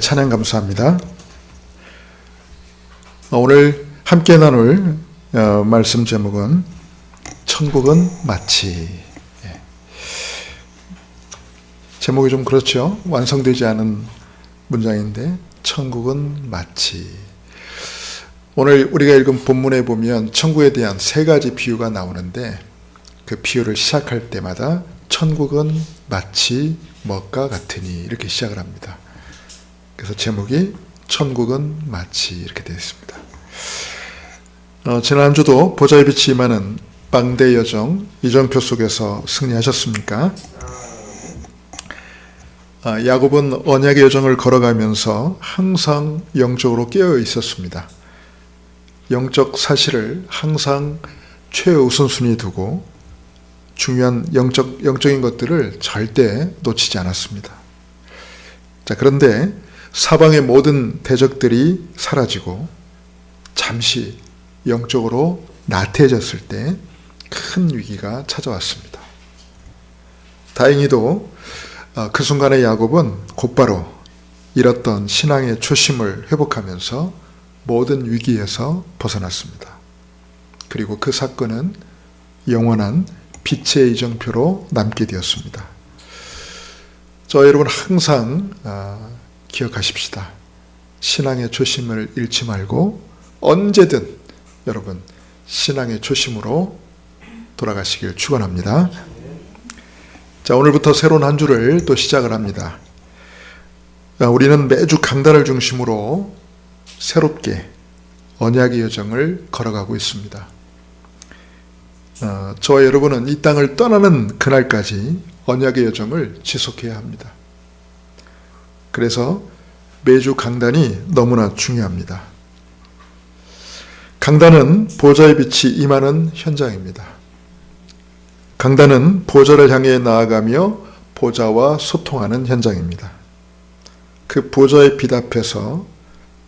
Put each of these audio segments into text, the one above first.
찬양 감사합니다. 오늘 함께 나눌 말씀 제목은 천국은 마치. 제목이 좀 그렇죠. 완성되지 않은 문장인데 천국은 마치. 오늘 우리가 읽은 본문에 보면 천국에 대한 세 가지 비유가 나오는데 그 비유를 시작할 때마다 천국은 마치 뭐가 같으니 이렇게 시작을 합니다. 그래서 제목이 천국은 마치 이렇게 되어 있습니다. 지난주도 보좌의 빛이 임하는 빵대 여정 이정표 속에서 승리하셨습니까? 야곱은 언약의 여정을 걸어가면서 항상 영적으로 깨어 있었습니다. 영적 사실을 항상 최우선순위 두고 중요한 영적인 것들을 절대 놓치지 않았습니다. 자, 그런데 사방의 모든 대적들이 사라지고 잠시 영적으로 나태해졌을 때 큰 위기가 찾아왔습니다. 다행히도 그 순간에 야곱은 곧바로 잃었던 신앙의 초심을 회복하면서 모든 위기에서 벗어났습니다. 그리고 그 사건은 영원한 빛의 이정표로 남게 되었습니다. 저 여러분 항상 기억하십시다. 신앙의 초심을 잃지 말고 언제든 여러분 신앙의 초심으로 돌아가시길 축원합니다. 자, 오늘부터 새로운 한 주를 또 시작을 합니다. 우리는 매주 강단을 중심으로 새롭게 언약의 여정을 걸어가고 있습니다. 저와 여러분은 이 땅을 떠나는 그날까지 언약의 여정을 지속해야 합니다. 그래서 매주 강단이 너무나 중요합니다. 강단은 보좌의 빛이 임하는 현장입니다. 강단은 보좌를 향해 나아가며 보좌와 소통하는 현장입니다. 그 보좌의 빛 앞에서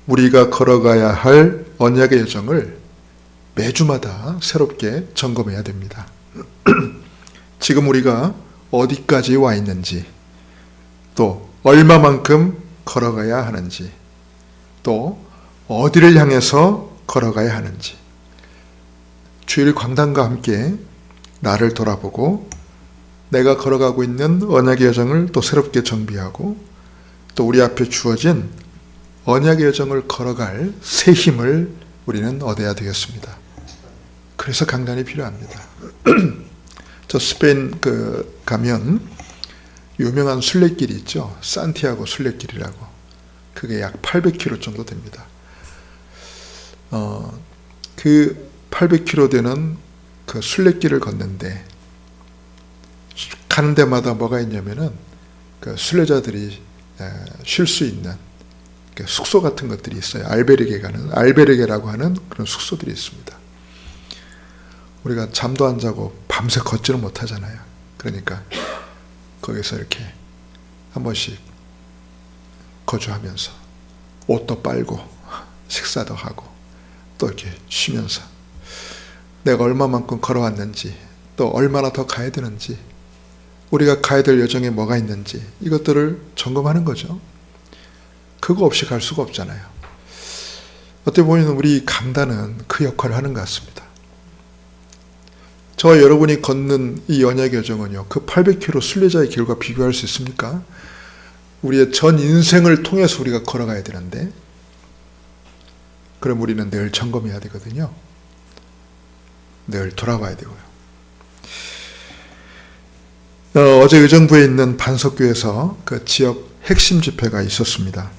우리가 걸어가야 할 언약의 여정을 매주마다 새롭게 점검해야 됩니다. 지금 우리가 어디까지 와 있는지, 또 얼마만큼 걸어가야 하는지, 또 어디를 향해서 걸어가야 하는지, 주일 광단과 함께 나를 돌아보고 내가 걸어가고 있는 언약의 여정을 또 새롭게 정비하고 또 우리 앞에 주어진 언약의 여정을 걸어갈 새 힘을 우리는 얻어야 되겠습니다. 그래서 강단이 필요합니다. 저 스페인 가면 유명한 순례길이 있죠. 산티아고 순례길이라고. 그게 약 800km 정도 됩니다. 그 800km 되는 그 순례길을 걷는데 가는 데마다 뭐가 있냐면은 그 순례자들이 쉴 수 있는 숙소 같은 것들이 있어요. 알베르게라고 하는 그런 숙소들이 있습니다. 우리가 잠도 안 자고 밤새 걷지는 못하잖아요. 그러니까 거기서 이렇게 한 번씩 거주하면서 옷도 빨고 식사도 하고 또 이렇게 쉬면서 내가 얼마만큼 걸어왔는지 또 얼마나 더 가야 되는지 우리가 가야 될 여정에 뭐가 있는지 이것들을 점검하는 거죠. 그거 없이 갈 수가 없잖아요. 어떻게 보면 우리 강단은 그 역할을 하는 것 같습니다. 저와 여러분이 걷는 이 언약의 여정은요, 그 800km 순례자의 길과 비교할 수 있습니까? 우리의 전 인생을 통해서 우리가 걸어가야 되는데 그럼 우리는 늘 점검해야 되거든요. 늘 돌아봐야 되고요. 어제 의정부에 있는 반석교에서 그 지역 핵심 집회가 있었습니다.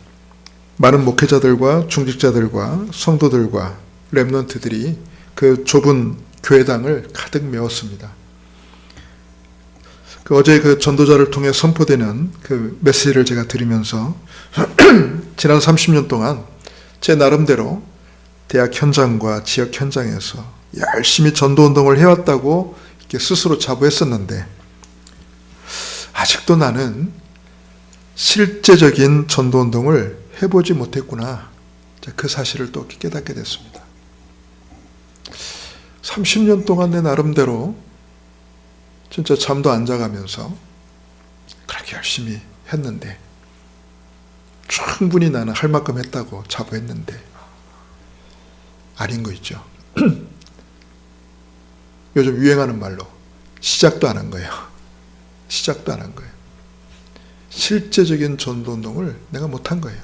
많은 목회자들과 중직자들과 성도들과 렘넌트들이 그 좁은 교회당을 가득 메웠습니다. 어제 그 전도자를 통해 선포되는 그 메시지를 제가 들으면서 지난 30년 동안 제 나름대로 대학 현장과 지역 현장에서 열심히 전도운동을 해왔다고 이렇게 스스로 자부했었는데 아직도 나는 실제적인 전도운동을 해보지 못했구나. 그 사실을 또 깨닫게 됐습니다. 30년 동안 내 나름대로 진짜 잠도 안 자가면서 그렇게 열심히 했는데 충분히 나는 할 만큼 했다고 자부했는데 아닌 거 있죠. 요즘 유행하는 말로 시작도 안 한 거예요. 시작도 안 한 거예요. 실제적인 전도운동을 내가 못한 거예요.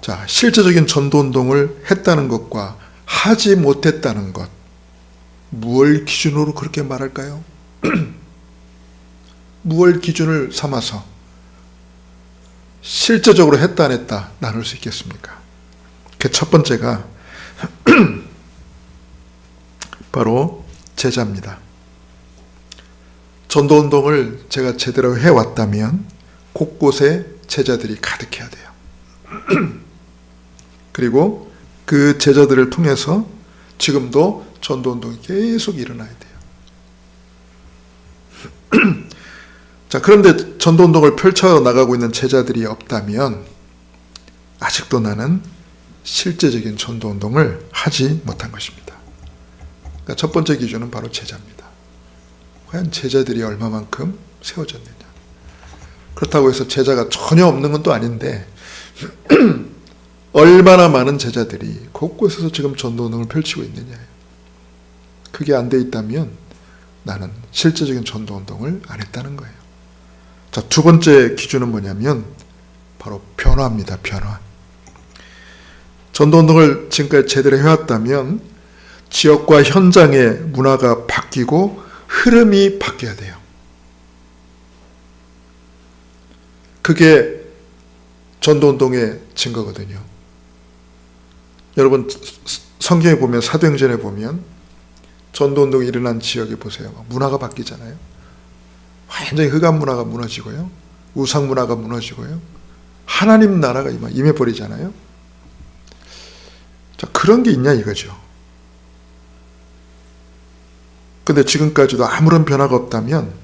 자, 실제적인 전도운동을 했다는 것과 하지 못했다는 것, 무엇을 기준으로 그렇게 말할까요? 무엇을 기준을 삼아서 실제적으로 했다 안 했다 나눌 수 있겠습니까? 그 첫 번째가 바로 제자입니다. 전도운동을 제가 제대로 해왔다면 곳곳에 제자들이 가득해야 돼요. 그리고 그 제자들을 통해서 지금도 전도운동이 계속 일어나야 돼요. 자, 그런데 전도운동을 펼쳐나가고 있는 제자들이 없다면 아직도 나는 실제적인 전도운동을 하지 못한 것입니다. 그러니까 첫 번째 기준은 바로 제자입니다. 과연 제자들이 얼마만큼 세워졌느냐. 그렇다고 해서 제자가 전혀 없는 건 또 아닌데 얼마나 많은 제자들이 곳곳에서 지금 전도운동을 펼치고 있느냐. 그게 안 돼 있다면 나는 실제적인 전도운동을 안 했다는 거예요. 자, 두 번째 기준은 뭐냐면 바로 변화입니다. 변화. 전도운동을 지금까지 제대로 해왔다면 지역과 현장의 문화가 바뀌고 흐름이 바뀌어야 돼요. 그게 전도운동의 증거거든요. 여러분 성경에 보면 사도행전에 보면 전도운동이 일어난 지역에 보세요. 문화가 바뀌잖아요. 완전히 흑암 문화가 무너지고요. 우상 문화가 무너지고요. 하나님 나라가 임해버리잖아요. 자, 그런 게 있냐 이거죠. 근데 지금까지도 아무런 변화가 없다면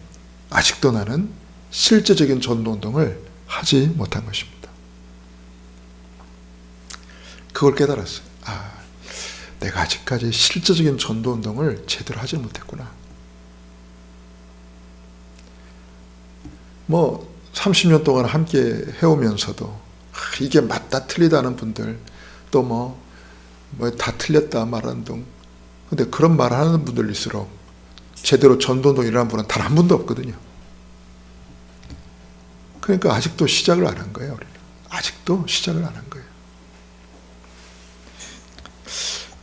아직도 나는 실제적인 전도운동을 하지 못한 것입니다. 그걸 깨달았어요. 아, 내가 아직까지 실제적인 전도운동을 제대로 하지 못했구나. 30년 동안 함께 해오면서도 이게 맞다 틀리다는 분들, 또 다 틀렸다 말하는 등, 근데 그런 말하는 분들일수록 제대로 전도운동 일어난 분은 단 한 분도 없거든요. 그러니까 아직도 시작을 안 한 거예요. 우리는. 아직도 시작을 안 한 거예요.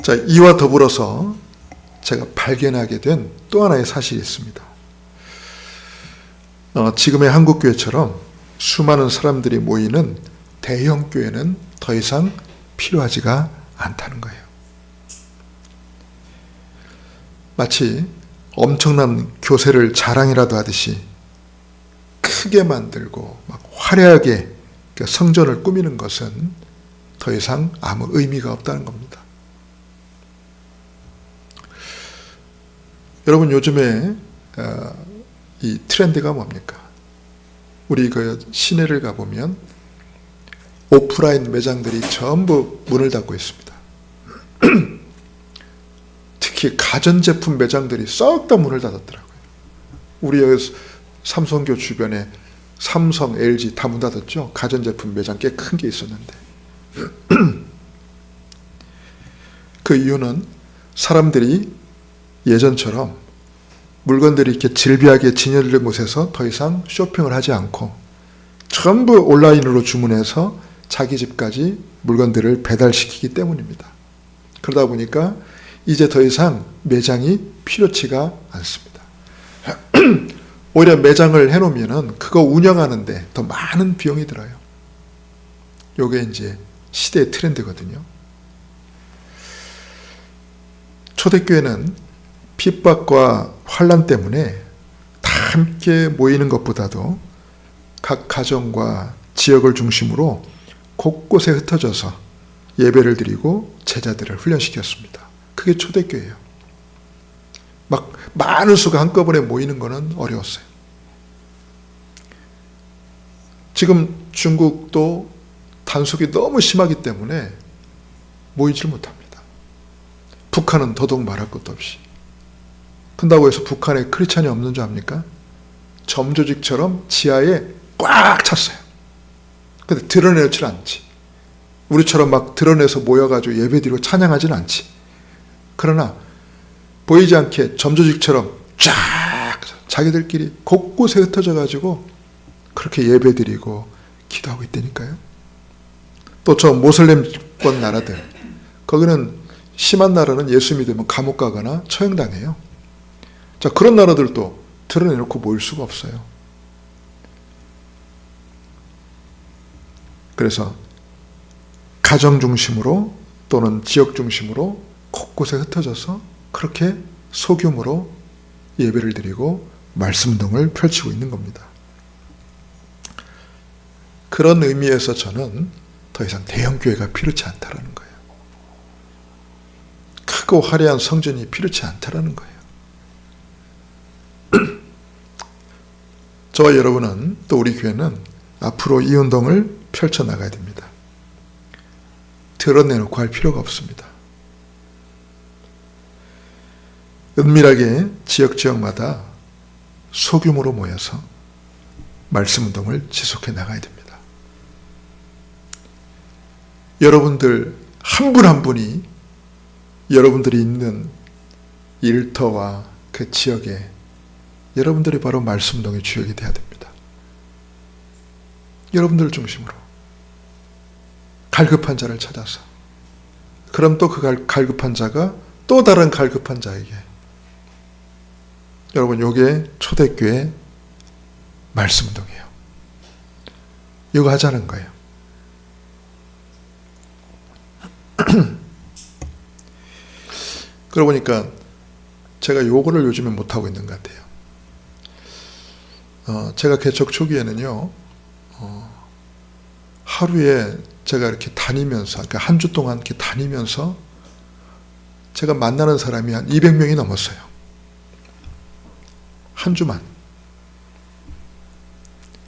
자, 이와 더불어서 제가 발견하게 된 또 하나의 사실이 있습니다. 지금의 한국교회처럼 수많은 사람들이 모이는 대형 교회는 더 이상 필요하지가 않다는 거예요. 마치 엄청난 교세를 자랑이라도 하듯이 크게 만들고 막 화려하게 성전을 꾸미는 것은 더 이상 아무 의미가 없다는 겁니다. 여러분 요즘에 이 트렌드가 뭡니까? 우리 그 시내를 가보면 오프라인 매장들이 전부 문을 닫고 있습니다. 특히 가전제품 매장들이 싹 다 문을 닫았더라고요. 우리 여기 삼성교 주변에 삼성, LG 다 문 닫았죠. 가전제품 매장 꽤 큰 게 있었는데 그 이유는 사람들이 예전처럼 물건들이 이렇게 질비하게 진열된 곳에서 더 이상 쇼핑을 하지 않고 전부 온라인으로 주문해서 자기 집까지 물건들을 배달시키기 때문입니다. 그러다 보니까 이제 더 이상 매장이 필요치가 않습니다. 오히려 매장을 해놓으면 그거 운영하는데 더 많은 비용이 들어요. 이게 이제 시대의 트렌드거든요. 초대교회는 핍박과 환난 때문에 다 함께 모이는 것보다도 각 가정과 지역을 중심으로 곳곳에 흩어져서 예배를 드리고 제자들을 훈련시켰습니다. 그게 초대교회예요. 막 많은 수가 한꺼번에 모이는 것은 어려웠어요. 지금 중국도 단속이 너무 심하기 때문에 모이질 못합니다. 북한은 더더욱 말할 것도 없이. 그런다고 해서 북한에 크리스찬이 없는 줄 압니까? 점조직처럼 지하에 꽉 찼어요. 근데 드러내질 않지. 우리처럼 막 드러내서 모여가지고 예배드리고 찬양하진 않지. 그러나 보이지 않게 점조직처럼 쫙 자기들끼리 곳곳에 흩어져가지고 그렇게 예배드리고 기도하고 있다니까요. 또 저 모슬렘권 나라들, 거기는 심한 나라는 예수 믿으면 감옥 가거나 처형당해요. 자, 그런 나라들도 드러내놓고 모일 수가 없어요. 그래서 가정 중심으로 또는 지역 중심으로 곳곳에 흩어져서 그렇게 소규모로 예배를 드리고 말씀 등을 펼치고 있는 겁니다. 그런 의미에서 저는 더 이상 대형교회가 필요치 않다라는 거예요. 크고 화려한 성전이 필요치 않다라는 거예요. 저와 여러분은, 또 우리 교회는 앞으로 이 운동을 펼쳐나가야 됩니다. 드러내놓고 할 필요가 없습니다. 은밀하게 지역마다 소규모로 모여서 말씀 운동을 지속해 나가야 됩니다. 여러분들 한 분 한 분이 여러분들이 있는 일터와 그 지역에 여러분들이 바로 말씀 운동의 주역이 되어야 됩니다. 여러분들 중심으로 갈급한 자를 찾아서, 그럼 또 그 갈급한 자가 또 다른 갈급한 자에게, 여러분 요게 초대교회 말씀 운동이에요. 이거 하자는 거예요. 그러고 보니까 제가 요거를 요즘에 못하고 있는 것 같아요. 제가 개척 초기에는요, 하루에 제가 이렇게 다니면서, 그러니까 한 주 동안 이렇게 다니면서 제가 만나는 사람이 한 200명이 넘었어요. 한 주만.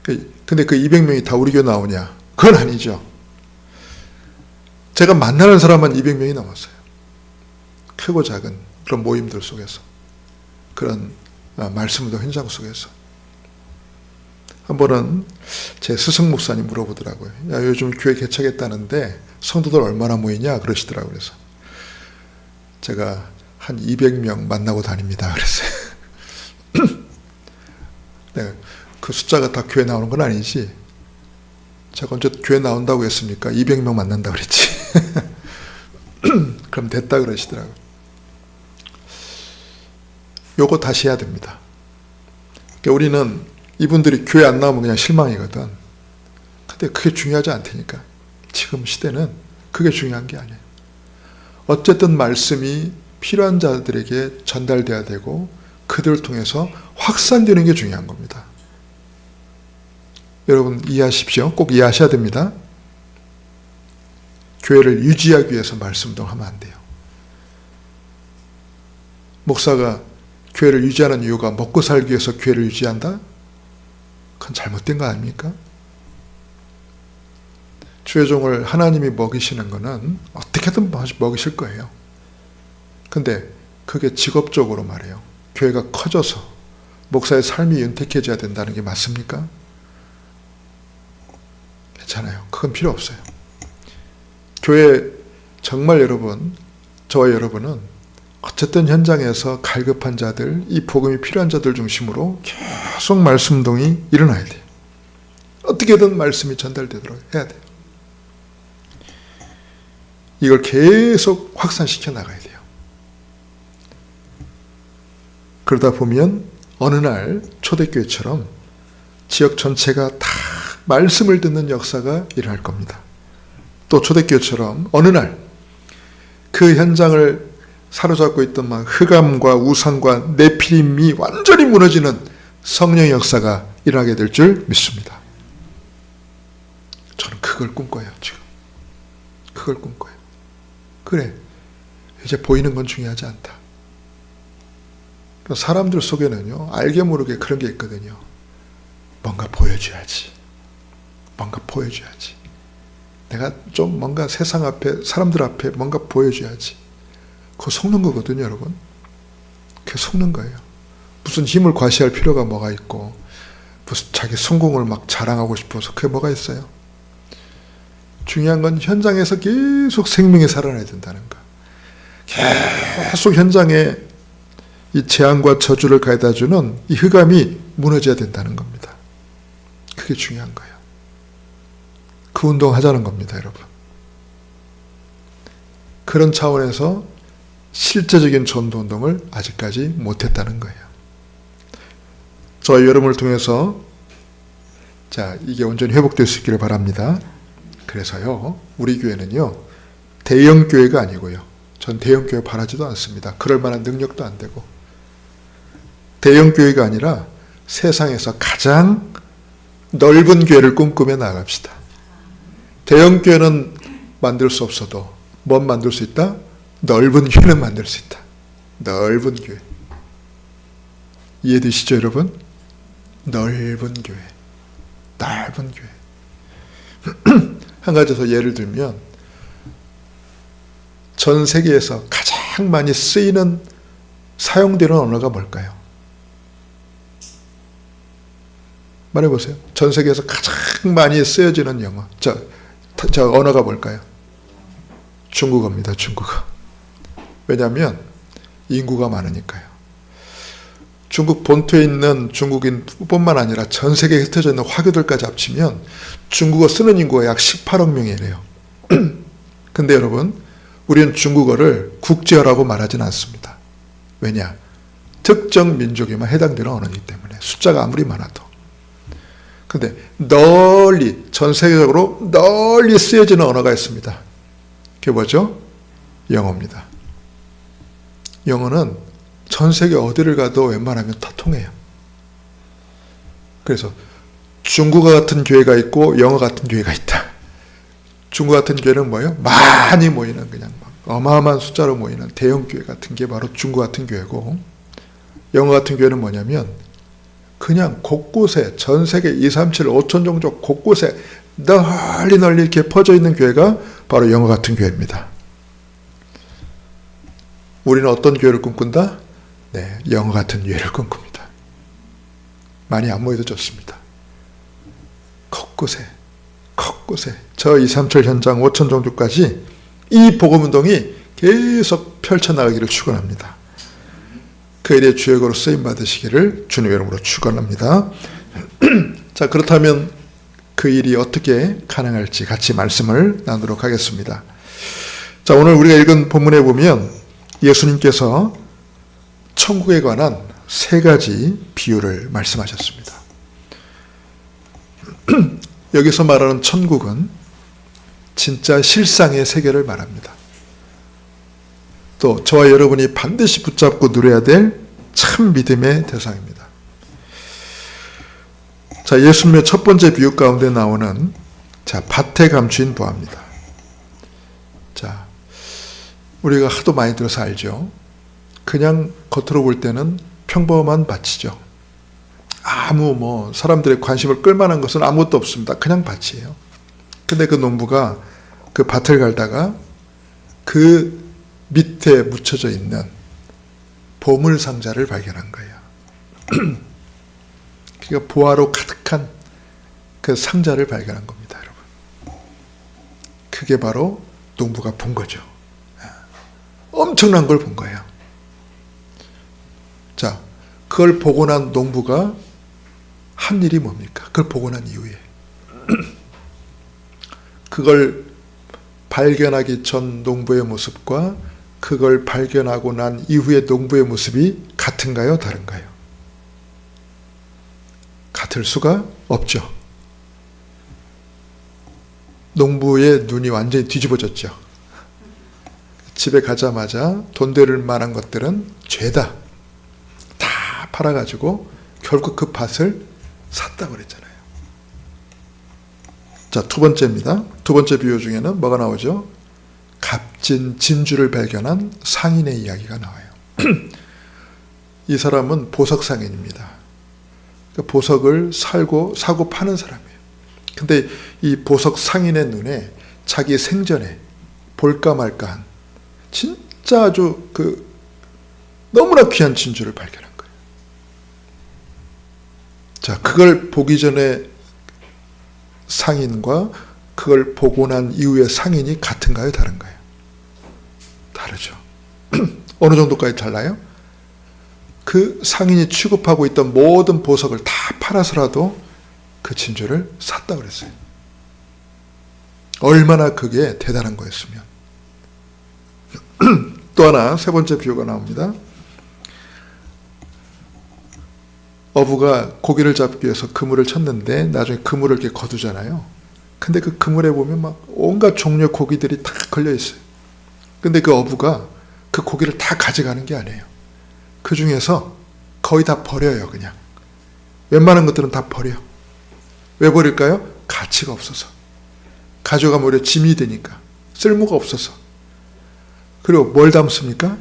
근데 그 200명이 다 우리 교회 나오냐? 그건 아니죠. 제가 만나는 사람만 200명이 넘었어요. 크고 작은 그런 모임들 속에서, 그런 말씀운동 현장 속에서. 한 번은 제 스승 목사님 물어보더라고요. 야, 요즘 교회 개척했다는데 성도들 얼마나 모이냐? 그러시더라고요. 그래서 제가 한 200명 만나고 다닙니다. 그랬어요. 네, 그 숫자가 다 교회 나오는 건 아니지. 제가 언제 교회 나온다고 했습니까? 200명 만난다고 그랬지. 그럼 됐다 그러시더라고요. 요거 다시 해야 됩니다. 그러니까 우리는 이분들이 교회 안 나오면 그냥 실망이거든. 근데 그게 중요하지 않다니까. 지금 시대는 그게 중요한 게 아니에요. 어쨌든 말씀이 필요한 자들에게 전달돼야 되고 그들을 통해서 확산되는 게 중요한 겁니다. 여러분 이해하십시오. 꼭 이해하셔야 됩니다. 교회를 유지하기 위해서 말씀운동하면 안 돼요. 목사가 교회를 유지하는 이유가 먹고 살기 위해서 교회를 유지한다? 그건 잘못된 거 아닙니까? 주의 종을 하나님이 먹이시는 거는 어떻게든 먹이실 거예요. 근데 그게 직업적으로 말이에요. 교회가 커져서 목사의 삶이 윤택해져야 된다는 게 맞습니까? 괜찮아요. 그건 필요 없어요. 교회 정말 여러분, 저와 여러분은 어쨌든 현장에서 갈급한 자들, 이 복음이 필요한 자들 중심으로 계속 말씀운동이 일어나야 돼요. 어떻게든 말씀이 전달되도록 해야 돼요. 이걸 계속 확산시켜 나가야 돼요. 그러다 보면 어느 날 초대교회처럼 지역 전체가 다 말씀을 듣는 역사가 일어날 겁니다. 또 초대교회처럼 어느 날 그 현장을 사로잡고 있던 막 흑암과 우상과 네피림이 완전히 무너지는 성령의 역사가 일어나게 될 줄 믿습니다. 저는 그걸 꿈꿔요. 지금 그걸 꿈꿔요. 그래, 이제 보이는 건 중요하지 않다. 사람들 속에는요, 알게 모르게 그런 게 있거든요. 뭔가 보여줘야지. 뭔가 보여줘야지. 내가 좀 뭔가 세상 앞에, 사람들 앞에 뭔가 보여줘야지. 그거 속는 거거든요, 여러분. 그게 속는 거예요. 무슨 힘을 과시할 필요가 뭐가 있고, 무슨 자기 성공을 막 자랑하고 싶어서 그게 뭐가 있어요? 중요한 건 현장에서 계속 생명이 살아나야 된다는 거. 계속 현장에 이 재앙과 저주를 가해다주는 이 흑암이 무너져야 된다는 겁니다. 그게 중요한 거예요. 그 운동 하자는 겁니다, 여러분. 그런 차원에서 실제적인 전도 운동을 아직까지 못했다는 거예요. 저와 여러분을 통해서 자, 이게 온전히 회복될 수 있기를 바랍니다. 그래서요, 우리 교회는요, 대형 교회가 아니고요. 전 대형 교회 바라지도 않습니다. 그럴 만한 능력도 안 되고. 대형 교회가 아니라 세상에서 가장 넓은 교회를 꿈꾸며 나아갑시다. 대형 교회는 만들 수 없어도 뭔 만들 수 있다? 넓은 교회는 만들 수 있다. 넓은 교회. 이해되시죠, 여러분? 넓은 교회. 넓은 교회. 한 가지 더 예를 들면 전 세계에서 가장 많이 쓰이는 사용되는 언어가 뭘까요? 말해보세요. 전 세계에서 가장 많이 쓰여지는 영어. 저 언어가 뭘까요? 중국어입니다. 중국어. 왜냐하면 인구가 많으니까요. 중국 본토에 있는 중국인뿐만 아니라 전 세계에 흩어져 있는 화교들까지 합치면 중국어 쓰는 인구가 약 18억 명이래요. 근데 여러분, 우리는 중국어를 국제어라고 말하지는 않습니다. 왜냐? 특정 민족에만 해당되는 언어이기 때문에 숫자가 아무리 많아도. 근데 널리 전 세계적으로 널리 쓰여지는 언어가 있습니다. 그게 뭐죠? 영어입니다. 영어는 전 세계 어디를 가도 웬만하면 다 통해요. 그래서 중국어 같은 교회가 있고 영어 같은 교회가 있다. 중국 같은 교회는 뭐예요? 많이 모이는 그냥 막 어마어마한 숫자로 모이는 대형 교회 같은 게 바로 중국 같은 교회고, 영어 같은 교회는 뭐냐면 그냥 곳곳에 전 세계 2, 3, 7, 5천 종족 곳곳에 널리 이렇게 퍼져 있는 교회가 바로 영어 같은 교회입니다. 우리는 어떤 교회를 꿈꾼다? 네, 영어 같은 교회를 꿈꿉니다. 많이 안 모여도 좋습니다. 곳곳에 저 2, 3, 7 현장 5천 종족까지 이 복음운동이 계속 펼쳐나가기를 축원합니다. 그 일의 주역으로 쓰임받으시기를 주님의 이름으로 축원합니다. 자, 그렇다면 그 일이 어떻게 가능할지 같이 말씀을 나누도록 하겠습니다. 자, 오늘 우리가 읽은 본문에 보면 예수님께서 천국에 관한 3가지 비유를 말씀하셨습니다. 여기서 말하는 천국은 진짜 실상의 세계를 말합니다. 또 저와 여러분이 반드시 붙잡고 누려야 될 참 믿음의 대상입니다. 자, 예수님의 첫 번째 비유 가운데 나오는 밭에 감추인 부화입니다. 자, 우리가 하도 많이 들어서 알죠. 그냥 겉으로 볼 때는 평범한 밭이죠. 아무 사람들의 관심을 끌만한 것은 아무것도 없습니다. 그냥 밭이에요. 근데 그 농부가 그 밭을 갈다가 그 밑에 묻혀져 있는 보물 상자를 발견한 거예요. 그러니까 보화로 가득한 그 상자를 발견한 겁니다, 여러분. 그게 바로 농부가 본 거죠. 엄청난 걸 본 거예요. 자, 그걸 보고 난 농부가 한 일이 뭡니까? 그걸 보고 난 이후에 그걸 발견하기 전 농부의 모습과 그걸 발견하고 난 이후의 농부의 모습이 같은가요? 다른가요? 같을 수가 없죠. 농부의 눈이 완전히 뒤집어졌죠. 집에 가자마자 돈 될 만한 것들은 죄다 다 팔아가지고 결국 그 밭을 샀다 그랬잖아요. 자, 두 번째입니다. 두 번째 비유 중에는 뭐가 나오죠? 값진 진주를 발견한 상인의 이야기가 나와요. 이 사람은 보석 상인입니다. 그러니까 보석을 사고 파는 사람이에요. 근데 이 보석 상인의 눈에 자기 생전에 볼까 말까한 진짜 아주 너무나 귀한 진주를 발견한 거예요. 자, 그걸 보기 전에 상인과 그걸 보고 난 이후의 상인이 같은가요? 다른가요? 다르죠. 어느 정도까지 달라요? 그 상인이 취급하고 있던 모든 보석을 다 팔아서라도 그 진주를 샀다 그랬어요. 얼마나 그게 대단한 거였으면. 또 하나, 세 번째 비유가 나옵니다. 어부가 고기를 잡기 위해서 그물을 쳤는데 나중에 그물을 이렇게 거두잖아요. 근데 그 그물에 보면 막 온갖 종류의 고기들이 다 걸려 있어요. 근데 그 어부가 그 고기를 다 가져가는 게 아니에요. 그 중에서 거의 다 버려요, 그냥. 웬만한 것들은 다 버려. 왜 버릴까요? 가치가 없어서. 가져가면 오히려 짐이 되니까. 쓸모가 없어서. 그리고 뭘 담습니까?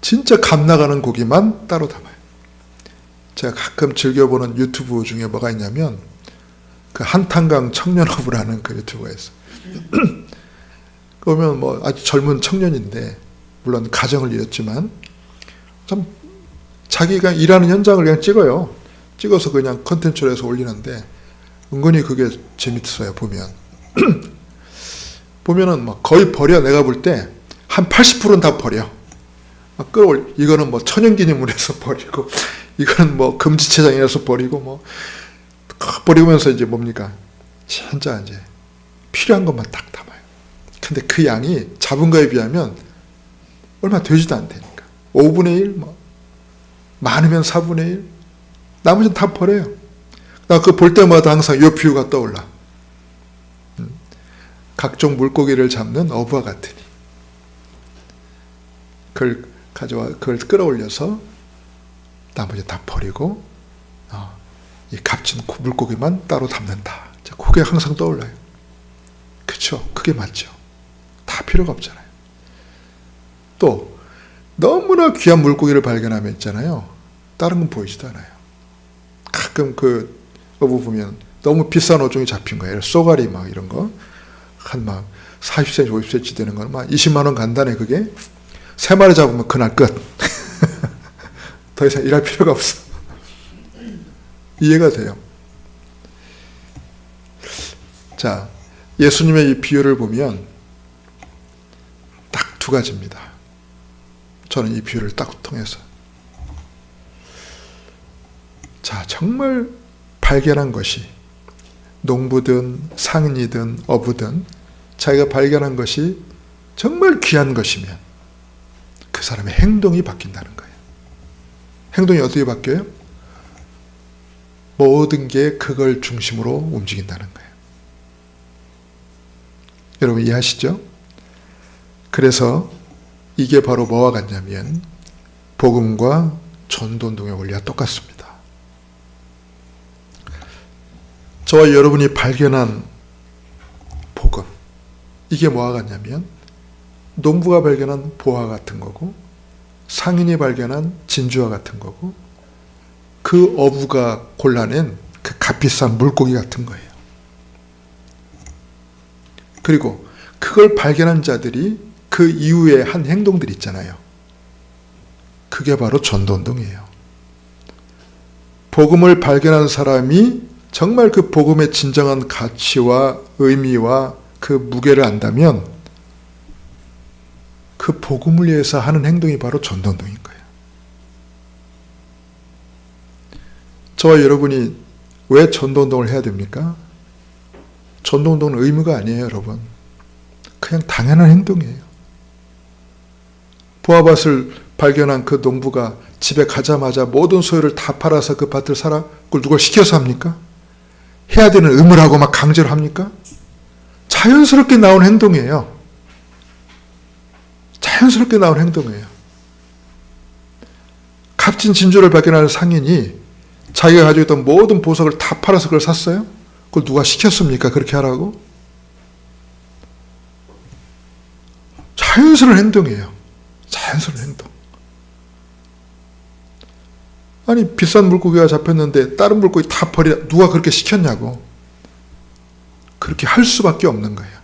진짜 값 나가는 고기만 따로 담아요. 제가 가끔 즐겨보는 유튜브 중에 뭐가 있냐면 그 한탄강 청년어부라는 그 유튜브가 있어요. 그러면 뭐 아주 젊은 청년인데 물론 가정을 이뤘지만 참 자기가 일하는 현장을 그냥 찍어요. 찍어서 그냥 컨텐츠로 해서 올리는데 은근히 그게 재밌어요. 보면 보면은 막 거의 버려. 내가 볼 때 한 80%는 다 버려. 막 이거는 뭐 천연기념물에서 버리고 이거는 뭐 금지체장이라서 버리고 뭐 버리면서 이제 뭡니까? 진짜 이제 필요한 것만 딱 담아요. 근데 그 양이 잡은 거에 비하면 얼마 되지도 않다니까. 5분의 1, 뭐 많으면 4분의 1, 나머지는 다 버려요. 나 그거 볼 때마다 항상 이 비유가 떠올라. 각종 물고기를 잡는 어부와 같으니 그걸 끌어올려서 나머지 다 버리고 이 값진 물고기만 따로 담는다. 그게 항상 떠올라요. 그렇죠? 그게 맞죠. 다 필요가 없잖아요. 또 너무나 귀한 물고기를 발견하면 있잖아요. 다른 건 보이지도 않아요. 가끔 그 어부 보면 너무 비싼 어종이 잡힌 거예요. 쏘가리 막 이런 거. 한 막 40cm, 50cm 되는 거는 막 20만 원 간다네 그게. 3마리 잡으면 그날 끝. 더 이상 일할 필요가 없어. 이해가 돼요. 자, 예수님의 이 비유를 보면 딱 두 가지입니다. 저는 이 비유를 딱 통해서. 자, 정말 발견한 것이 농부든 상인이든 어부든 자기가 발견한 것이 정말 귀한 것이면 그 사람의 행동이 바뀐다는 거예요. 행동이 어떻게 바뀌어요? 모든 게 그걸 중심으로 움직인다는 거예요. 여러분 이해하시죠? 그래서 이게 바로 뭐와 같냐면 복음과 전도운동의 원리와 똑같습니다. 저와 여러분이 발견한 복음, 이게 뭐와 같냐면 농부가 발견한 보화 같은 거고 상인이 발견한 진주와 같은 거고 그 어부가 골라낸 그 값비싼 물고기 같은 거예요. 그리고 그걸 발견한 자들이 그 이후에 한 행동들이 있잖아요. 그게 바로 전도운동이에요. 복음을 발견한 사람이 정말 그 복음의 진정한 가치와 의미와 그 무게를 안다면 그 복음을 위해서 하는 행동이 바로 전도운동인 거예요. 저와 여러분이 왜 전도운동을 해야 됩니까? 전도운동은 의무가 아니에요, 여러분. 그냥 당연한 행동이에요. 보아밭을 발견한 그 농부가 집에 가자마자 모든 소유를 다 팔아서 그 밭을 사라? 그걸 누가 시켜서 합니까? 해야 되는 의무라고 막 강제로 합니까? 자연스럽게 나온 행동이에요. 자연스럽게 나온 행동이에요. 값진 진주를 발견하는 상인이 자기가 가지고 있던 모든 보석을 다 팔아서 그걸 샀어요? 그걸 누가 시켰습니까? 그렇게 하라고? 자연스러운 행동이에요. 자연스러운 행동. 아니 비싼 물고기가 잡혔는데 다른 물고기 다 버리라. 누가 그렇게 시켰냐고. 그렇게 할 수밖에 없는 거예요.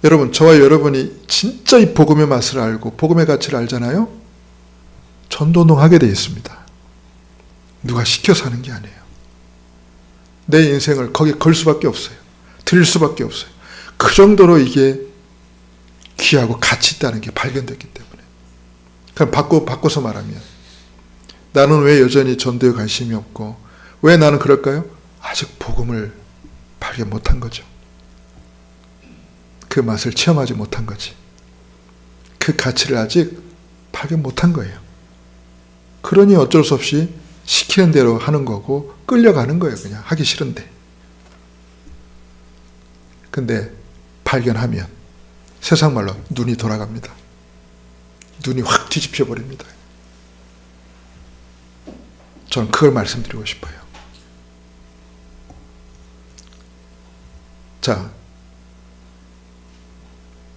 여러분, 저와 여러분이 진짜 이 복음의 맛을 알고 복음의 가치를 알잖아요. 전도운동 하게 되어 있습니다. 누가 시켜서 하는 게 아니에요. 내 인생을 거기에 걸 수밖에 없어요. 드릴 수밖에 없어요. 그 정도로 이게 귀하고 가치 있다는 게 발견됐기 때문에. 그럼 바꿔서 말하면 나는 왜 여전히 전도에 관심이 없고 왜 나는 그럴까요? 아직 복음을 발견 못한 거죠. 그 맛을 체험하지 못한 거지. 그 가치를 아직 발견 못한 거예요. 그러니 어쩔 수 없이 시키는 대로 하는 거고 끌려가는 거예요. 그냥 하기 싫은데. 근데 발견하면 세상 말로 눈이 돌아갑니다. 눈이 확 뒤집혀 버립니다. 저는 그걸 말씀드리고 싶어요. 자,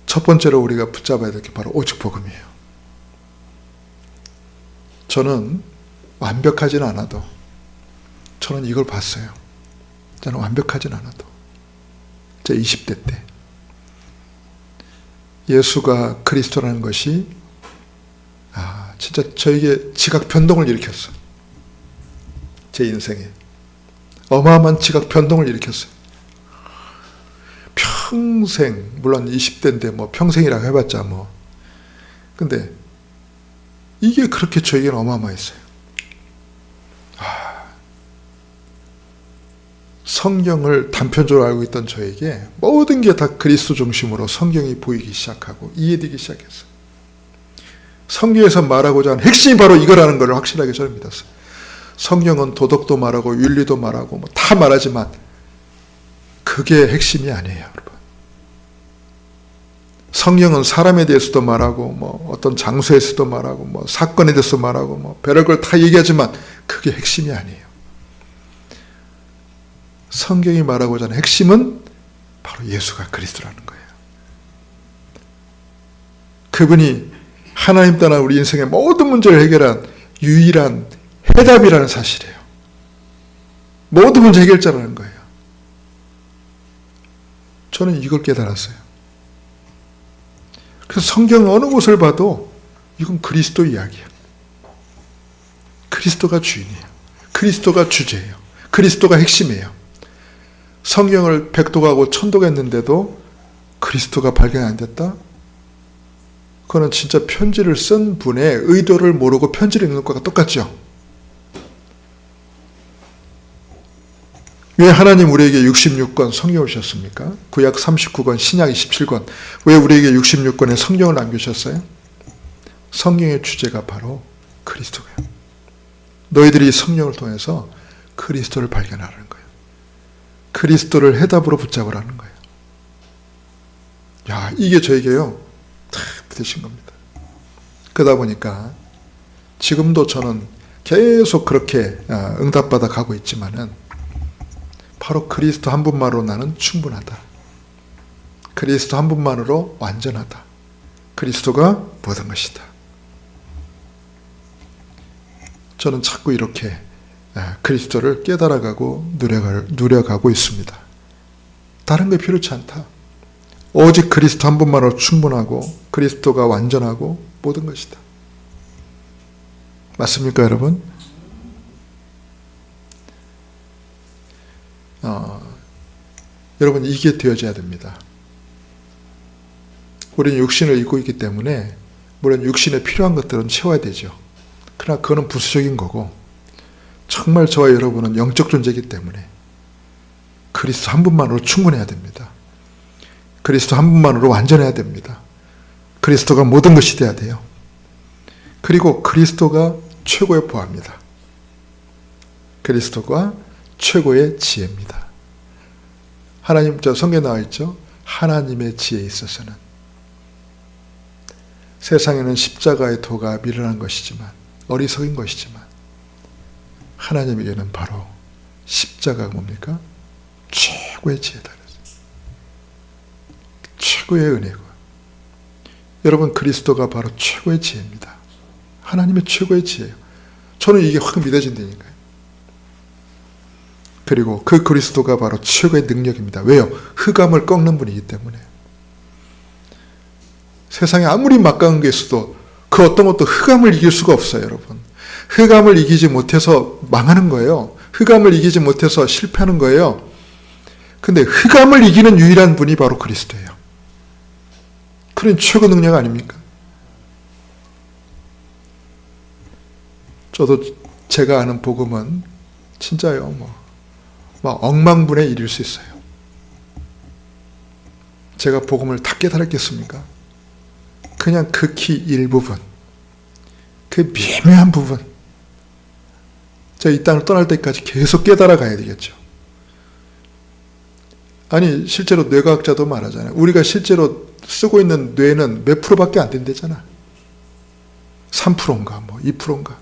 첫 번째로 우리가 붙잡아야 될 게 바로 오직 복음이에요. 저는 완벽하진 않아도 저는 이걸 봤어요. 저는 완벽하진 않아도 제 20대 때 예수가 그리스도라는 것이 진짜 저에게 지각 변동을 일으켰어. 제 인생에 어마어마한 지각 변동을 일으켰어요. 평생, 물론 20대인데 뭐 평생이라고 해봤자 뭐, 근데 이게 그렇게 저에게는 어마어마했어요. 성경을 단편적으로 알고 있던 저에게 모든 게 다 그리스도 중심으로 성경이 보이기 시작하고 이해되기 시작했어요. 성경에서 말하고자 하는 핵심이 바로 이거라는 걸 확실하게 저는 믿었어요. 성경은 도덕도 말하고 윤리도 말하고 뭐 다 말하지만 그게 핵심이 아니에요, 여러분. 성경은 사람에 대해서도 말하고 뭐 어떤 장소에서도 말하고 뭐 사건에 대해서 말하고 뭐 별걸 다 얘기하지만 그게 핵심이 아니에요. 성경이 말하고자 하는 핵심은 바로 예수가 그리스도라는 거예요. 그분이 하나님 떠난 우리 인생의 모든 문제를 해결한 유일한 해답이라는 사실이에요. 모든 문제 해결자라는 거예요. 저는 이걸 깨달았어요. 그래서 성경 어느 곳을 봐도 이건 그리스도 이야기예요. 그리스도가 주인이에요. 그리스도가 주제예요. 그리스도가 핵심이에요. 성경을 백독하고 천독했는데도 그리스도가 발견 안 됐다? 그거는 진짜 편지를 쓴 분의 의도를 모르고 편지를 읽는 것과 똑같죠. 왜 하나님 우리에게 66권 성경을 주셨습니까? 구약 39권, 신약 27권. 왜 우리에게 66권의 성경을 남기셨어요? 성경의 주제가 바로 그리스도예요. 너희들이 성령을 통해서 그리스도를 발견하라는 거예요. 그리스도를 해답으로 붙잡으라는 거예요. 야, 이게 저에게요, 탁 부딪힌 겁니다. 그러다 보니까 지금도 저는 계속 그렇게 응답받아 가고 있지만은 바로 그리스도 한 분만으로 나는 충분하다. 그리스도 한 분만으로 완전하다. 그리스도가 모든 것이다. 저는 자꾸 이렇게 그리스도를 깨달아가고 누려가고 있습니다. 다른 게 필요치 않다. 오직 그리스도 한 분만으로 충분하고 그리스도가 완전하고 모든 것이다. 맞습니까, 여러분? 여러분, 이게 되어져야 됩니다. 우리는 육신을 입고 있기 때문에 물론 육신에 필요한 것들은 채워야 되죠. 그러나 그거는 부수적인 거고 정말 저와 여러분은 영적 존재이기 때문에 그리스도 한 분만으로 충분해야 됩니다. 그리스도 한 분만으로 완전해야 됩니다. 그리스도가 모든 것이 돼야 돼요. 그리고 그리스도가 최고의 보화입니다. 그리스도가 최고의 지혜입니다. 하나님, 성경에 나와 있죠. 하나님의 지혜에 있어서는 세상에는 십자가의 도가 미련한 것이지만 어리석은 것이지만 하나님에게는 바로 십자가가 뭡니까? 최고의 지혜다. 최고의 은혜고, 여러분, 그리스도가 바로 최고의 지혜입니다. 하나님의 최고의 지혜예요. 저는 이게 확 믿어진다니까요. 그리고 그 그리스도가 바로 최고의 능력입니다. 왜요? 흑암을 꺾는 분이기 때문에. 세상에 아무리 막강한 게 있어도 그 어떤 것도 흑암을 이길 수가 없어요, 여러분. 흑암을 이기지 못해서 망하는 거예요. 흑암을 이기지 못해서 실패하는 거예요. 근데 흑암을 이기는 유일한 분이 바로 그리스도예요. 그런 최고 능력 아닙니까? 저도 제가 아는 복음은 진짜요, 막 억만분의 1일 수 있어요. 제가 복음을 다 깨달았겠습니까? 그냥 극히 일부분, 그 미묘한 부분, 제가 이 땅을 떠날 때까지 계속 깨달아 가야 되겠죠. 아니, 실제로 뇌과학자도 말하잖아요. 우리가 실제로 쓰고 있는 뇌는 몇 프로밖에 안 된대잖아. 3%인가, 2%인가.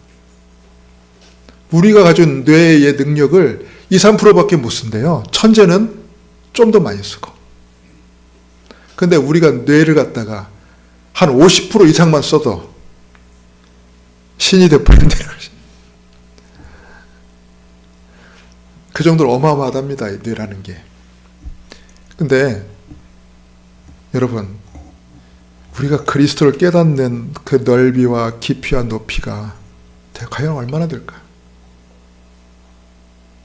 우리가 가진 뇌의 능력을 2, 3%밖에 못 쓴대요. 천재는 좀 더 많이 쓰고. 근데 우리가 뇌를 갖다가 한 50% 이상만 써도 신이 되어버린다는 거지. 그 정도로 어마어마하답니다, 이 뇌라는 게. 근데 여러분, 우리가 그리스도를 깨닫는 그 넓이와 깊이와 높이가 과연 얼마나 될까?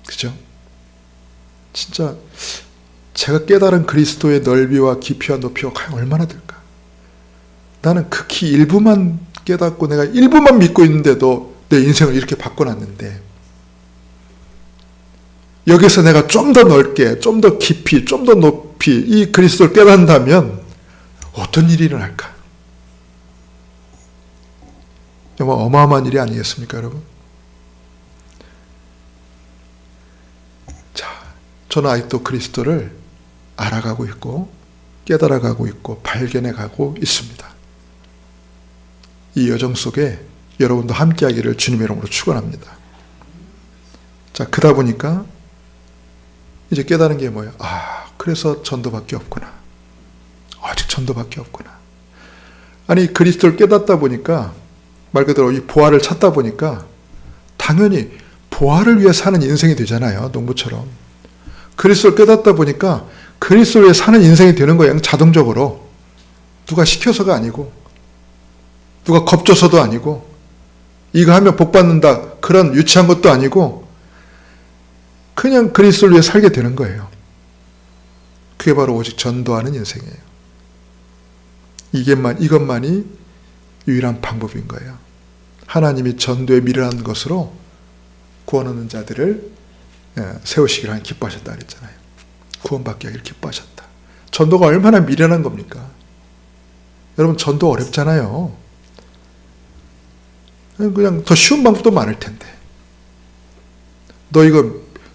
그죠? 진짜 제가 깨달은 그리스도의 넓이와 깊이와 높이가 과연 얼마나 될까? 나는 극히 일부만 깨닫고 내가 일부만 믿고 있는데도 내 인생을 이렇게 바꿔놨는데, 여기서 내가 좀 더 넓게, 좀 더 깊이, 좀 더 높이 이 그리스도를 깨닫는다면 어떤 일이 일어날까? 정말 어마어마한 일이 아니겠습니까, 여러분? 자, 저는 아직도 그리스도를 알아가고 있고 깨달아가고 있고 발견해가고 있습니다. 이 여정 속에 여러분도 함께하기를 주님의 이름으로 축원합니다. 자, 그러다 보니까 이제 깨달은 게 뭐예요? 그래서 전도밖에 없구나. 아직 전도밖에 없구나. 아니, 그리스도를 깨닫다 보니까, 말 그대로 이 보화를 찾다 보니까 당연히 보화를 위해 사는 인생이 되잖아요. 농부처럼. 그리스도를 깨닫다 보니까 그리스도를 위해 사는 인생이 되는 거예요. 자동적으로. 누가 시켜서가 아니고, 누가 겁줘서도 아니고, 이거 하면 복 받는다, 그런 유치한 것도 아니고, 그냥 그리스도를 위해 살게 되는 거예요. 그게 바로 오직 전도하는 인생이에요. 이것만이 유일한 방법인 거예요. 하나님이 전도에 미련한 것으로 구원 얻는 자들을 세우시기를 하나님 기뻐하셨다 그랬잖아요. 구원받게 하기를 기뻐하셨다. 전도가 얼마나 미련한 겁니까? 여러분, 전도 어렵잖아요. 그냥 더 쉬운 방법도 많을 텐데.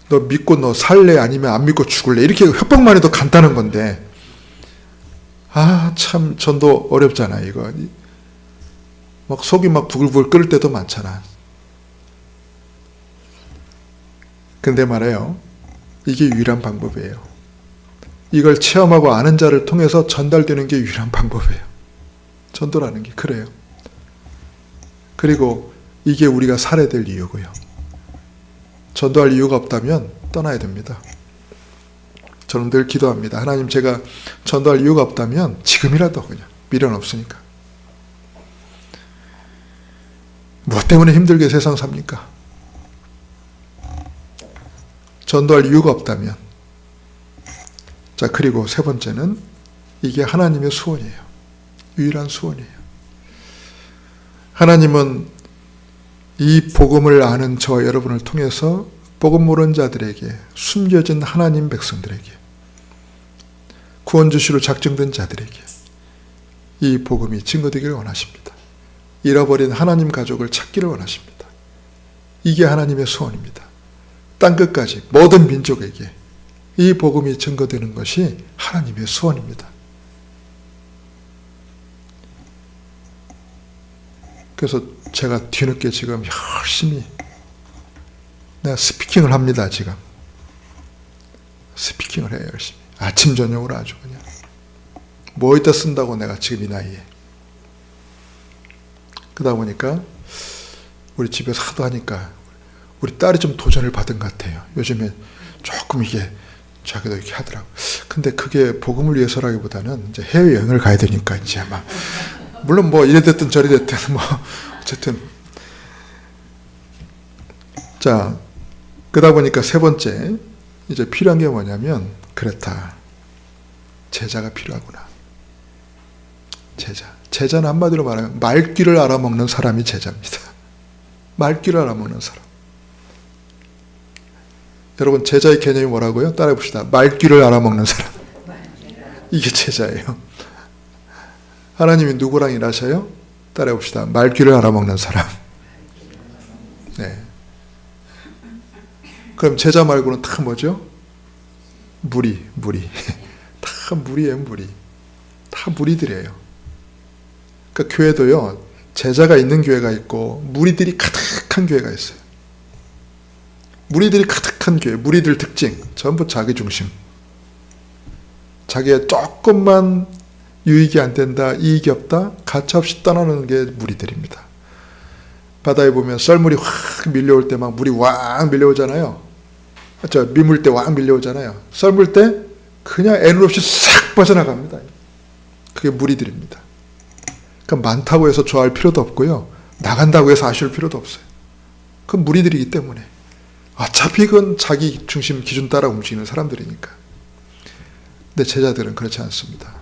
너 믿고 너 살래? 아니면 안 믿고 죽을래? 이렇게 협박만 해도 간단한 건데, 참 전도 어렵잖아, 이거. 막 속이 막 부글부글 끓을 때도 많잖아. 근데 말이에요, 이게 유일한 방법이에요. 이걸 체험하고 아는 자를 통해서 전달되는 게 유일한 방법이에요. 전도라는 게 그래요. 그리고 이게 우리가 살아야 될 이유고요. 전도할 이유가 없다면 떠나야 됩니다. 저는 늘 기도합니다. 하나님, 제가 전도할 이유가 없다면 지금이라도 그냥, 미련 없으니까. 무엇 때문에 힘들게 세상 삽니까? 전도할 이유가 없다면. 자, 그리고 세 번째는 이게 하나님의 소원이에요. 유일한 소원이에요. 하나님은 이 복음을 아는 저와 여러분을 통해서 복음 모르는 자들에게, 숨겨진 하나님 백성들에게, 구원 주시로 작정된 자들에게 이 복음이 증거되기를 원하십니다. 잃어버린 하나님 가족을 찾기를 원하십니다. 이게 하나님의 소원입니다. 땅끝까지 모든 민족에게 이 복음이 증거되는 것이 하나님의 소원입니다. 그래서 제가 뒤늦게 지금 열심히 내가 스피킹을 합니다. 지금 스피킹을 해요. 열심히 아침 저녁으로 아주 그냥 뭐 이따 쓴다고 내가 지금 이 나이에. 그러다 보니까 우리 집에서 하도 하니까 우리 딸이 좀 도전을 받은 것 같아요. 요즘에 조금 이게 자기도 이렇게 하더라고. 근데 그게 복음을 위해서라기보다는 이제 해외여행을 가야 되니까 이제 막, 물론 뭐 이래 됐든 저래 됐든 뭐 어쨌든. 자, 그러다 보니까 세 번째, 이제 필요한 게 뭐냐면, 그렇다. 제자가 필요하구나. 제자. 제자는 한마디로 말하면 말귀를 알아먹는 사람이 제자입니다. 말귀를 알아먹는 사람. 여러분, 제자의 개념이 뭐라고요? 따라해 봅시다. 말귀를 알아먹는 사람. 이게 제자예요. 하나님이 누구랑 일하셔요? 따라해 봅시다. 말귀를 알아먹는 사람. 네. 그럼 제자 말고는 다 뭐죠? 무리. 다 무리예요, 무리. 다 무리들이에요. 그러니까 교회도요, 제자가 있는 교회가 있고 무리들이 가득한 교회가 있어요. 무리들이 가득한 교회, 무리들 특징 전부 자기 중심. 자기의 조금만 유익이 안 된다, 이익이 없다, 가차없이 떠나는 게 무리들입니다. 바다에 보면 썰물이 확 밀려올 때 막 물이 왕 밀려오잖아요. 미물 때 왕 밀려오잖아요. 썰물 때 그냥 애는 없이 싹 빠져나갑니다. 그게 무리들입니다. 그러니까 많다고 해서 좋아할 필요도 없고요. 나간다고 해서 아쉬울 필요도 없어요. 그건 무리들이기 때문에. 어차피 그건 자기 중심 기준 따라 움직이는 사람들이니까. 근데 제자들은 그렇지 않습니다.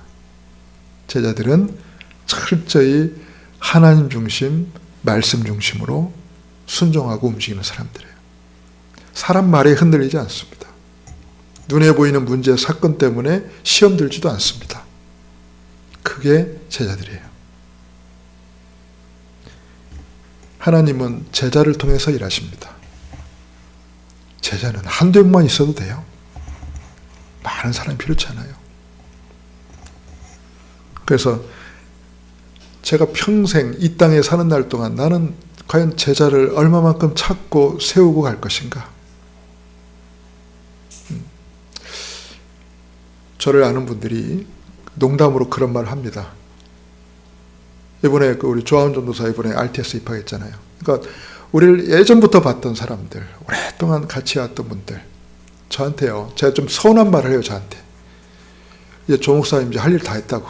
제자들은 철저히 하나님 중심, 말씀 중심으로 순종하고 움직이는 사람들이에요. 사람 말에 흔들리지 않습니다. 눈에 보이는 문제, 사건 때문에 시험 들지도 않습니다. 그게 제자들이에요. 하나님은 제자를 통해서 일하십니다. 제자는 한두 명만 있어도 돼요. 많은 사람이 필요치 않아요. 그래서 제가 평생 이 땅에 사는 날 동안 나는 과연 제자를 얼마만큼 찾고 세우고 갈 것인가? 저를 아는 분들이 농담으로 그런 말을 합니다. 이번에 우리 조아훈 전도사 이번에 RTS 입학했잖아요. 그러니까 우리를 예전부터 봤던 사람들, 오랫동안 같이 왔던 분들, 저한테요, 제가 좀 서운한 말을 해요, 저한테. 이제 조 목사님 이제 할 일 다 했다고.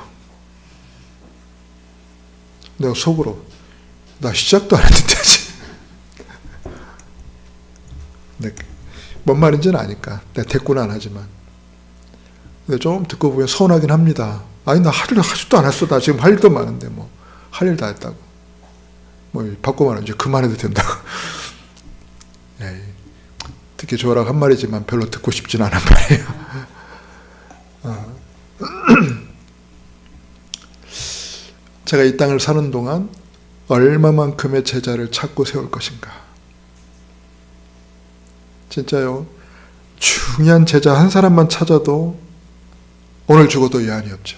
내가 속으로, 나 시작도 안 했는데, 아직. 뭔 말인지는 아니까. 내가 대꾸는 안 하지만. 근데 좀 듣고 보면 서운하긴 합니다. 아니, 나 할 일 하지도 않았어. 나 지금 할 일도 많은데, 뭐. 할 일 다 했다고. 뭐, 바꿔 말하면 이제 그만해도 된다고. 에이, 듣기 좋으라고 한 말이지만 별로 듣고 싶진 않은 말이에요. 제가 이 땅을 사는 동안 얼마만큼의 제자를 찾고 세울 것인가. 진짜요. 중요한 제자 한 사람만 찾아도 오늘 죽어도 여한이 없죠.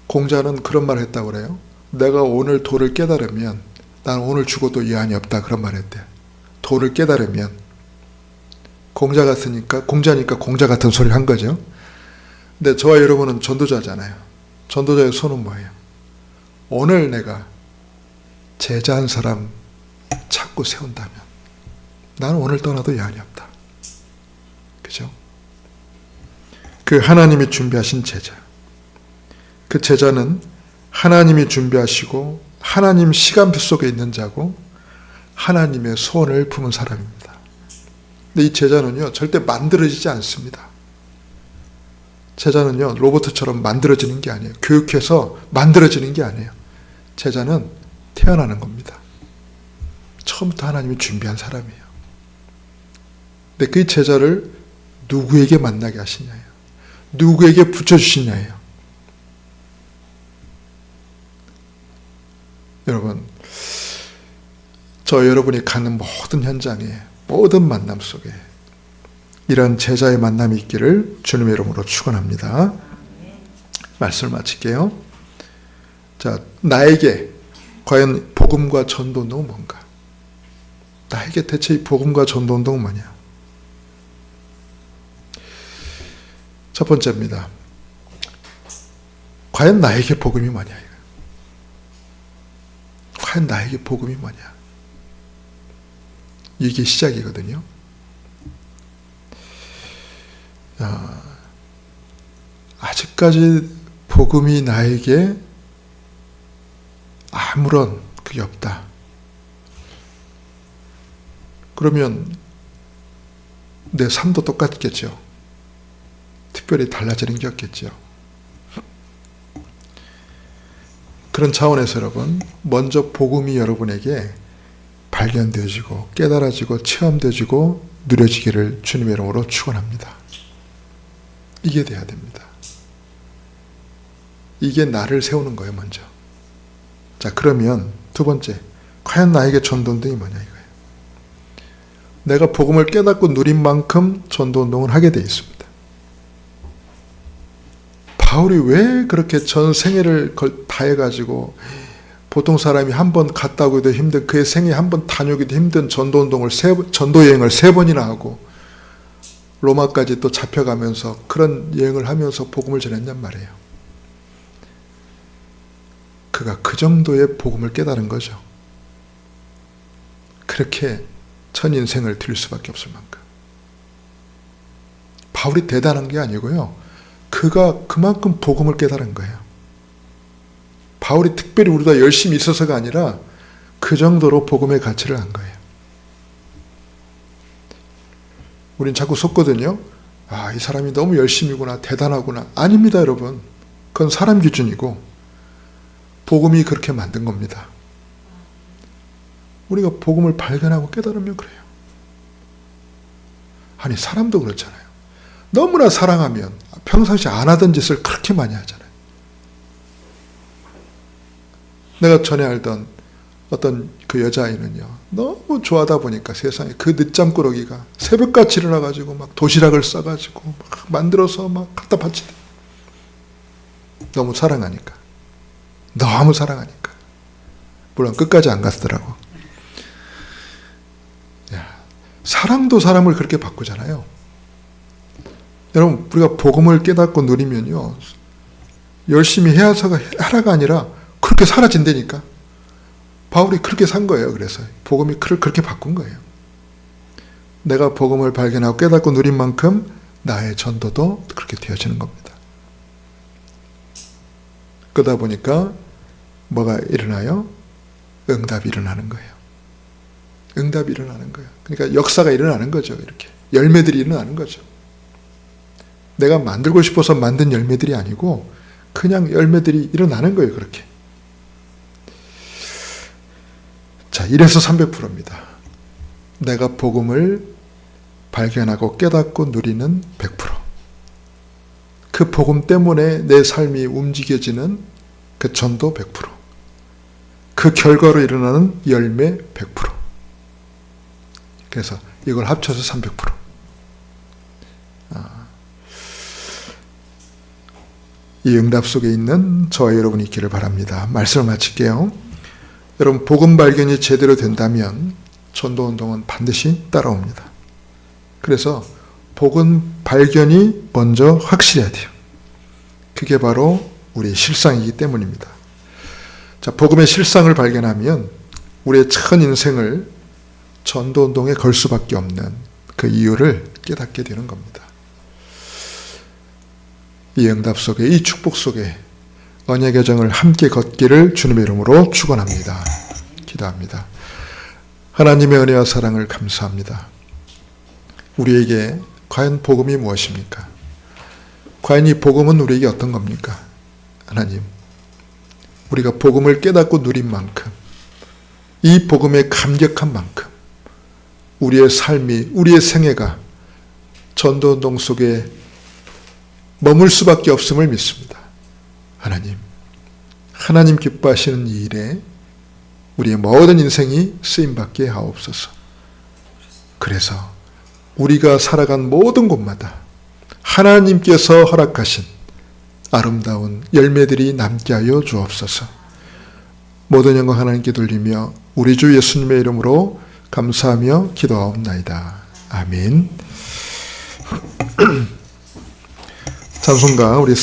공자는 그런 말을 했다고 그래요. 내가 오늘 도를 깨달으면 난 오늘 죽어도 여한이 없다. 그런 말을 했대요. 도를 깨달으면 공자니까 공자 같은 소리를 한 거죠. 근데 저와 여러분은 전도자잖아요. 전도자의 손은 뭐예요? 오늘 내가 제자 한 사람 찾고 세운다면 나는 오늘 떠나도 여한이 없다. 그죠? 그 하나님이 준비하신 제자. 그 제자는 하나님이 준비하시고 하나님 시간표 속에 있는 자고 하나님의 소원을 품은 사람입니다. 근데 이 제자는요, 절대 만들어지지 않습니다. 제자는요, 로봇처럼 만들어지는 게 아니에요. 교육해서 만들어지는 게 아니에요. 제자는 태어나는 겁니다. 처음부터 하나님이 준비한 사람이에요. 근데 그 제자를 누구에게 만나게 하시냐예요. 누구에게 붙여주시냐예요. 여러분, 저 여러분이 가는 모든 현장에, 모든 만남 속에 이런 제자의 만남이 있기를 주님의 이름으로 축원합니다. 말씀을 마칠게요. 자, 나에게 과연 복음과 전도운동은 뭔가? 나에게 대체 이 복음과 전도운동은 뭐냐? 첫 번째입니다. 과연 나에게 복음이 뭐냐? 과연 나에게 복음이 뭐냐? 이게 시작이거든요. 아직까지 복음이 나에게 아무런 그게 없다. 그러면 내 삶도 똑같겠죠. 특별히 달라지는 게 없겠죠. 그런 차원에서 여러분, 먼저 복음이 여러분에게 발견되어지고 깨달아지고 체험되어지고 누려지기를 주님의 이름으로 축원합니다. 이게 돼야 됩니다. 이게 나를 세우는 거예요, 먼저. 자, 그러면 두 번째, 과연 나에게 전도운동이 뭐냐 이거예요. 내가 복음을 깨닫고 누린 만큼 전도운동을 하게 돼 있습니다. 바울이 왜 그렇게 전 생애를 다 해가지고 보통 사람이 한 번 갔다 오기도 힘든, 그의 생에 한 번 다녀오기도 힘든 전도운동을 전도 여행을 3번이나 하고 로마까지 또 잡혀가면서 그런 여행을 하면서 복음을 전했냔 말이에요. 그가 그 정도의 복음을 깨달은 거죠. 그렇게 전 인생을 드릴 수밖에 없을 만큼. 바울이 대단한 게 아니고요. 그가 그만큼 복음을 깨달은 거예요. 바울이 특별히 우리가 열심히 있어서가 아니라 그 정도로 복음의 가치를 안 거예요. 우린 자꾸 속거든요. 아, 이 사람이 너무 열심히구나, 대단하구나. 아닙니다, 여러분. 그건 사람 기준이고 복음이 그렇게 만든 겁니다. 우리가 복음을 발견하고 깨달으면 그래요. 아니, 사람도 그렇잖아요. 너무나 사랑하면 평상시 안 하던 짓을 그렇게 많이 하잖아요. 내가 전에 알던 어떤 그 여자아이는요, 너무 좋아하다 보니까 세상에 그 늦잠꾸러기가 새벽같이 일어나가지고 막 도시락을 싸가지고 막 만들어서 막 갖다 바치대. 너무 사랑하니까. 너무 사랑하니까. 물론 끝까지 안 갔더라고. 야, 사랑도 사람을 그렇게 바꾸잖아요. 여러분, 우리가 복음을 깨닫고 누리면요, 열심히 해야서가 하라가 아니라 그렇게 사라진다니까. 바울이 그렇게 산 거예요. 그래서 복음이 그렇게 바꾼 거예요. 내가 복음을 발견하고 깨닫고 누린 만큼 나의 전도도 그렇게 되어지는 겁니다. 그러다 보니까 뭐가 일어나요? 응답이 일어나는 거예요. 응답이 일어나는 거예요. 그러니까 역사가 일어나는 거죠. 이렇게 열매들이 일어나는 거죠. 내가 만들고 싶어서 만든 열매들이 아니고 그냥 열매들이 일어나는 거예요. 그렇게. 자, 이래서 300%입니다. 내가 복음을 발견하고 깨닫고 누리는 100%. 그 복음 때문에 내 삶이 움직여지는 그 전도 100%. 그 결과로 일어나는 열매 100%. 그래서 이걸 합쳐서 300%. 이 응답 속에 있는 저와 여러분이 있기를 바랍니다. 말씀을 마칠게요. 여러분, 복음 발견이 제대로 된다면 전도운동은 반드시 따라옵니다. 그래서 복음 발견이 먼저 확실해야 돼요. 그게 바로 우리의 실상이기 때문입니다. 자, 복음의 실상을 발견하면 우리의 전 인생을 전도운동에 걸 수밖에 없는 그 이유를 깨닫게 되는 겁니다. 이 응답 속에, 이 축복 속에 언약의 정을 함께 걷기를 주님의 이름으로 축원합니다. 기도합니다. 하나님의 은혜와 사랑을 감사합니다. 우리에게 과연 복음이 무엇입니까? 과연 이 복음은 우리에게 어떤 겁니까? 하나님, 우리가 복음을 깨닫고 누린 만큼, 이 복음에 감격한 만큼 우리의 삶이, 우리의 생애가 전도운동 속에 머물 수밖에 없음을 믿습니다. 하나님, 하나님 기뻐하시는 이 일에 우리의 모든 인생이 쓰임받게 하옵소서. 그래서 우리가 살아간 모든 곳마다 하나님께서 허락하신 아름다운 열매들이 남게 하여 주옵소서. 모든 영광 하나님께 돌리며 우리 주 예수님의 이름으로 감사하며 기도하옵나이다. 아멘. 찬송가 우리